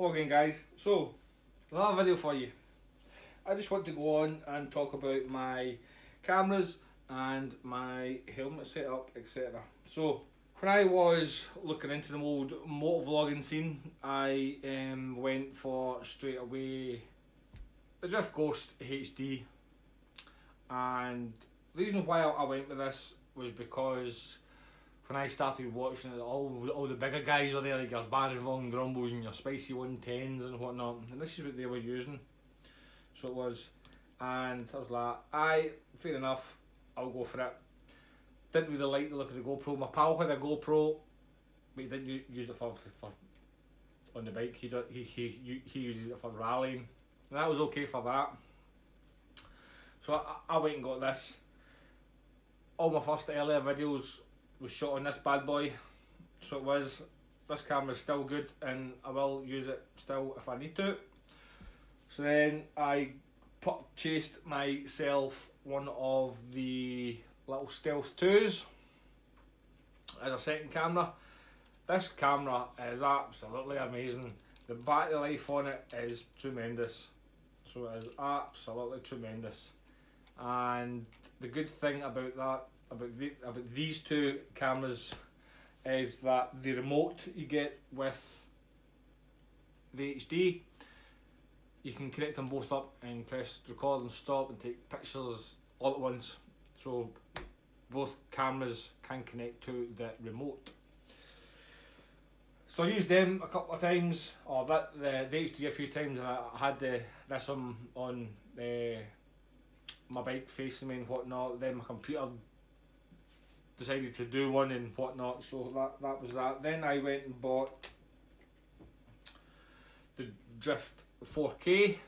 Hello again guys, so another video for you. I just want to go on and talk about my cameras and my helmet setup, etc. So when I was looking into the old moto-vlogging scene, I went for straight away the Drift Ghost HD, and the reason why I went with this was because when I started watching it, all the bigger guys were there, like your Barry Long Grumbles and your Spicy 110s and whatnot, and this is what they were using. So it was, and I was like, fair enough, I'll go for it. Didn't really like the look of the GoPro. My pal had a GoPro, but he didn't use it for on the bike. He uses it for rallying, and that was okay for that. So I went and got this. All my first earlier videos was shot on this bad boy, so it was. This camera is still good, and I will use it still if I need to. So then I purchased myself one of the little Stealth 2s as a second camera. This camera is absolutely amazing. The battery life on it is tremendous. So it is absolutely tremendous. And the good thing about that, about these two cameras, is that the remote you get with the HD, you can connect them both up and press record and stop and take pictures all at once. So both cameras can connect to the remote. So I used them a couple of times, or the HD a few times, and I had this on my bike facing me and whatnot. Then my computer decided to do one and whatnot, so that was that. Then I went and bought the Drift 4K,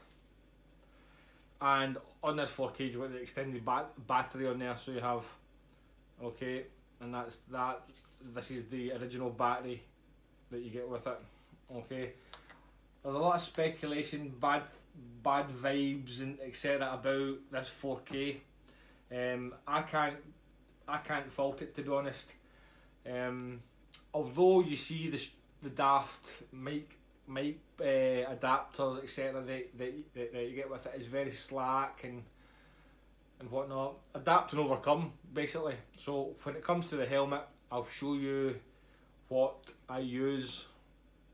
and on this 4K you got the extended battery on there, so you have, okay, and that's that. This is the original battery that you get with it. Okay, there's a lot of speculation, bad vibes and etc. about this 4K. I can't fault it, to be honest. Although you see the daft mic adapters etc. that you get with it is very slack and whatnot. Adapt and overcome, basically. So when it comes to the helmet, I'll show you what I use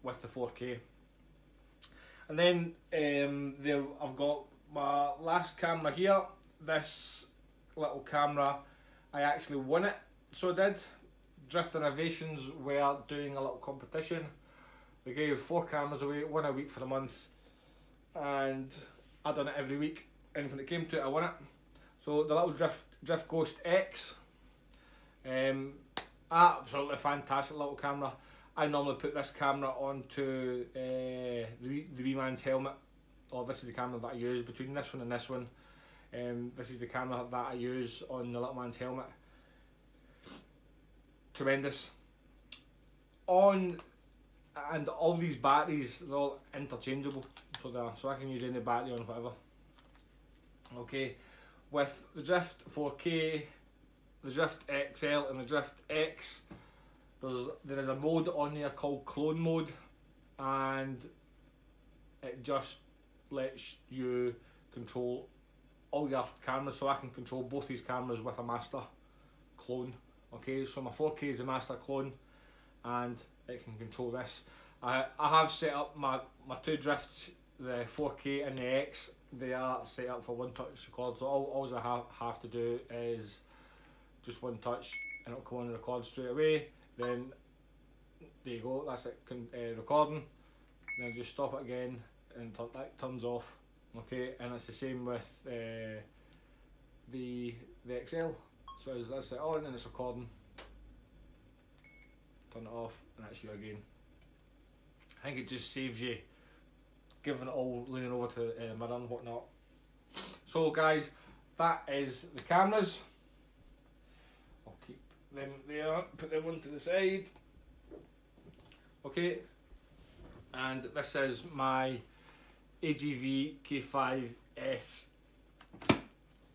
with the 4K. And then there I've got my last camera here. This little camera, I actually won it, so I did. Drift Innovations were doing a little competition. They gave 4 cameras away, one a week for a month, and I done it every week, and when it came to it I won it. So the little Drift Ghost X, absolutely fantastic little camera. I normally put this camera onto the wee man's helmet, or this is the camera that I use between this one and this one. This is the camera that I use on the little man's helmet. Tremendous. And all these batteries, they're all interchangeable, so I can use any battery on whatever. Okay, with the Drift 4K, the Drift XL and the Drift X, there is a mode on there called clone mode, and it just lets you control all your cameras. So I can control both these cameras with a master clone. Okay, so my 4K is a master clone, and it can control this. I have set up my two Drifts, the 4K and the X. They are set up for one touch record, so all I have to do is just one touch and it'll come on and record straight away. Then there you go, that's it, recording. Then just stop it again and that turns off. Okay, and it's the same with the XL. So that's it on and it's recording. Turn it off and that's you again. I think it just saves you giving it all, leaning over to the mirror and whatnot. So guys, that is the cameras. I'll keep them there, put them one to the side. Okay, and this is my AGV K5S.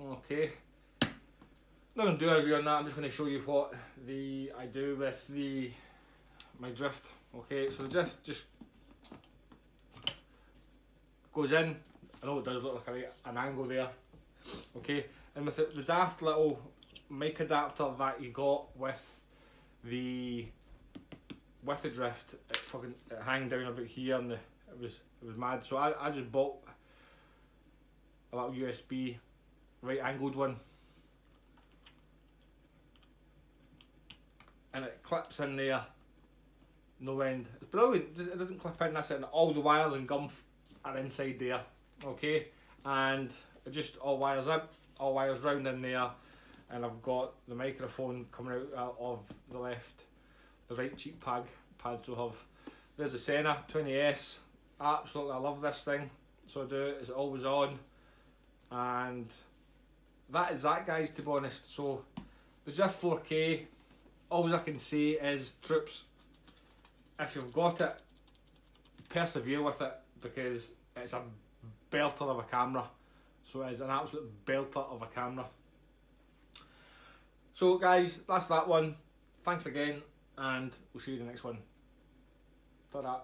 Okay, not going to do a review on that, I'm just going to show you what I do with my Drift. Okay, so the Drift just goes in. I know it does look like an angle there. Okay, and with the daft little mic adapter that you got with the drift, it hang down about here, and it was mad. So I just bought a little USB right angled one, and it clips in there, no end. It's brilliant. It doesn't clip in. That's it. And all the wires and gum are inside there. Okay, and it just all wires up, all wires round in there, and I've got the microphone coming out of the right cheek pad. So I have, there's the Sena 20S. Absolutely, I love this thing. So I do. It's always on, and that is that, guys. To be honest, so the GIF 4K. All I can say is, troops, if you've got it, persevere with it, because it's a belter of a camera. So it is an absolute belter of a camera. So guys, that's that one. Thanks again, and we'll see you in the next one. Ta-da.